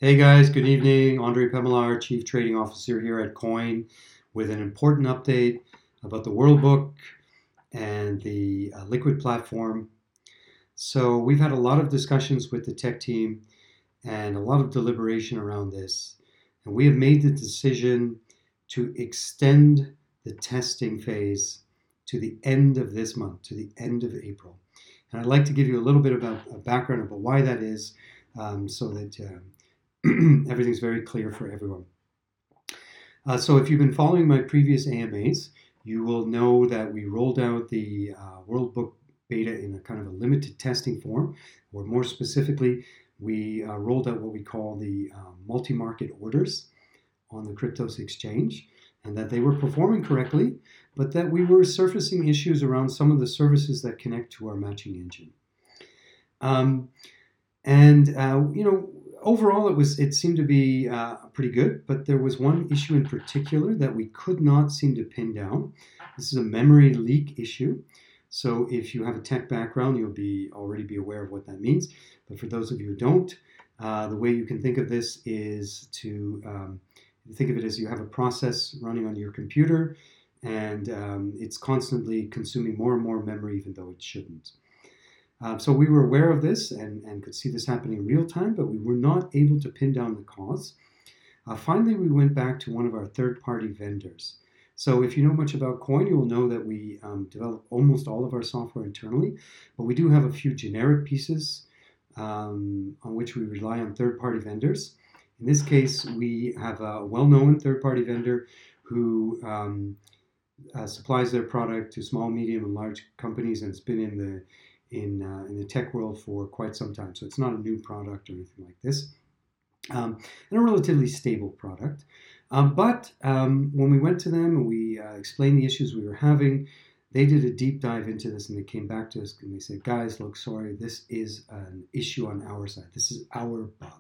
Hey guys, good evening. Pemmelaar, Chief Trading Officer here at QUOINE, with an important update about the World Book and the Liquid platform. So we've had a lot of discussions with the tech team and a lot of deliberation around this. And we have made the decision to extend the testing phase to the end of this month, to the end of April. And I'd like to give you a little bit of a background about why that is, so that everything's very clear for everyone. So if you've been following my previous AMAs, you will know that we rolled out the World Book beta in a kind of a limited testing form, or more specifically, we rolled out what we call the multi-market orders on the Cryptos exchange, and that they were performing correctly, but that we were surfacing issues around some of the services that connect to our matching engine. Overall, it seemed to be pretty good, but there was one issue in particular that we could not seem to pin down. This is a memory leak issue. So if you have a tech background, you'll already be aware of what that means. But for those of you who don't, the way you can think of this is to think of it as you have a process running on your computer, and it's constantly consuming more and more memory, even though it shouldn't. So we were aware of this and could see this happening in real time, but we were not able to pin down the cause. Finally, we went back to one of our third-party vendors. So if you know much about QUOINE, you will know that we develop almost all of our software internally, but we do have a few generic pieces on which we rely on third-party vendors. In this case, we have a well-known third-party vendor who supplies their product to small, medium, and large companies, and it's been in the tech world for quite some time. So it's not a new product or anything like this. And a relatively stable product. But when we went to them and we explained the issues we were having, they did a deep dive into this, and they came back to us and they said, guys, look, sorry, this is an issue on our side. This is our bug.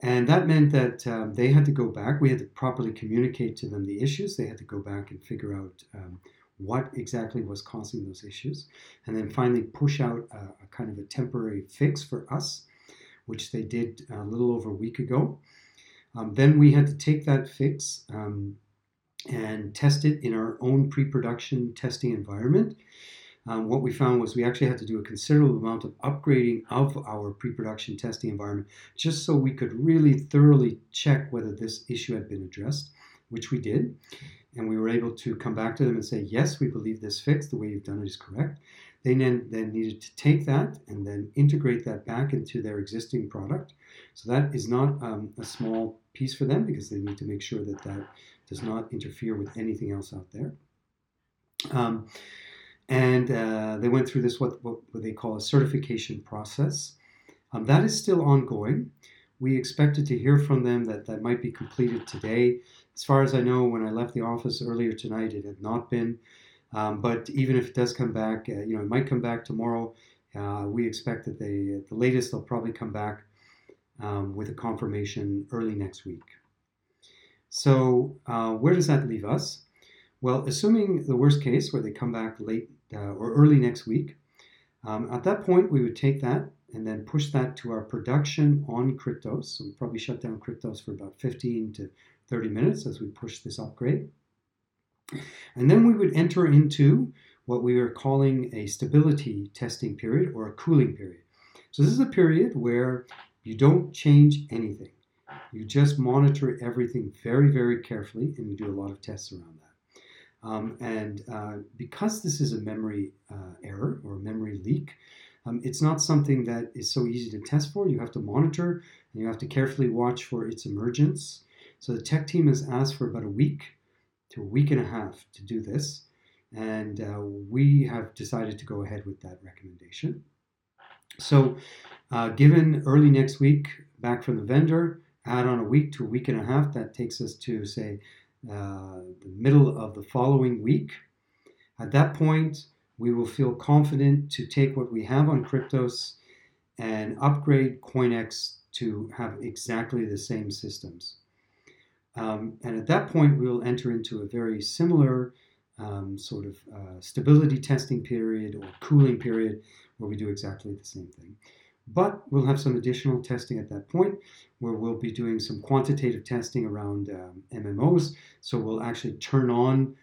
And that meant that they had to go back. We had to properly communicate to them the issues. They had to go back and figure out what exactly was causing those issues, and then finally push out a kind of a temporary fix for us, which they did a little over a week ago. Then we had to take that fix and test it in our own pre-production testing environment. What we found was we actually had to do a considerable amount of upgrading of our pre-production testing environment, just so we could really thoroughly check whether this issue had been addressed, which we did. And we were able to come back to them and say, yes, we believe this fix, the way you've done it is correct. They then needed to take that and then integrate that back into their existing product. So that is not a small piece for them, because they need to make sure that that does not interfere with anything else out there. They went through this, what they call a certification process. That is still ongoing. We expected to hear from them that might be completed today. As far as I know, when I left the office earlier tonight, it had not been. But even if it does come back, it might come back tomorrow. We expect that the latest they'll probably come back with a confirmation early next week. So where does that leave us? Well, assuming the worst case, where they come back late or early next week, at that point we would take that and then push that to our production on Cryptos. So we'll probably shut down Cryptos for about 15 to 30 minutes as we push this upgrade. And then we would enter into what we are calling a stability testing period, or a cooling period. So this is a period where you don't change anything. You just monitor everything very, very carefully, and you do a lot of tests around that. Because this is a memory error or a memory leak, it's not something that is so easy to test for. You have to monitor, and you have to carefully watch for its emergence. So the tech team has asked for about a week to a week and a half to do this, and we have decided to go ahead with that recommendation. So given early next week back from the vendor, add on a week to a week and a half, that takes us to, say, the middle of the following week. At that point, we will feel confident to take what we have on Cryptos and upgrade QUOINEX to have exactly the same systems. And at that point, we'll enter into a very similar stability testing period or cooling period where we do exactly the same thing. But we'll have some additional testing at that point where we'll be doing some quantitative testing around MMOs. So we'll actually turn on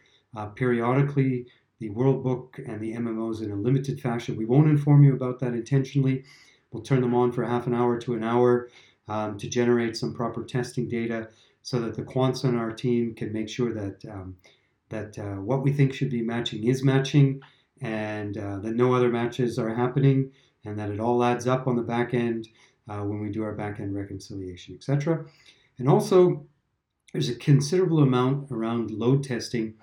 periodically the World Book and the MMOs in a limited fashion. We won't inform you about that intentionally. We'll turn them on for half an hour to an hour to generate some proper testing data so that the quants on our team can make sure that what we think should be matching is matching, and that no other matches are happening, and that it all adds up on the back end when we do our back end reconciliation, etc. And also, there's a considerable amount around load testing.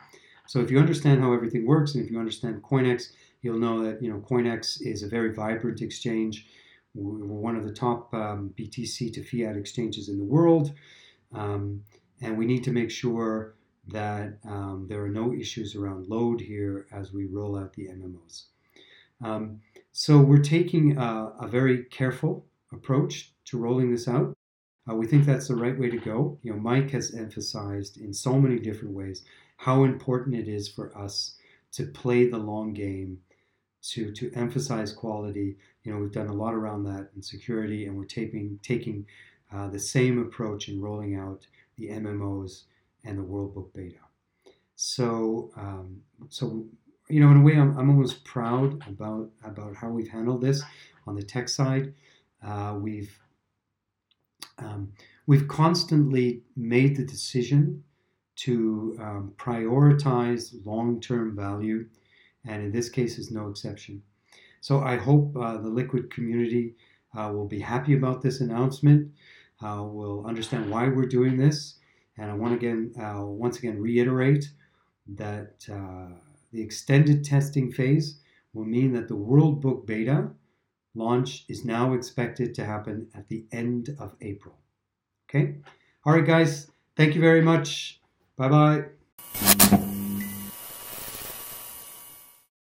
So if you understand how everything works, and if you understand QUOINE, you'll know that QUOINE is a very vibrant exchange. We're one of the top BTC to fiat exchanges in the world, and we need to make sure that there are no issues around load here as we roll out the MMOs. So we're taking a very careful approach to rolling this out. We think that's the right way to go. Mike has emphasized in so many different ways how important it is for us to play the long game, to emphasize quality. We've done a lot around that in security, and we're taking the same approach in rolling out the MMOs and the World Book beta. So in a way, I'm almost proud about how we've handled this on the tech side. We've constantly made the decision to prioritize long-term value, and in this case is no exception. So I hope the Liquid community will be happy about this announcement, will understand why we're doing this, and I want to once again reiterate that the extended testing phase will mean that the World Book beta launch is now expected to happen at the end of April. Okay? All right, guys. Thank you very much. Bye-bye.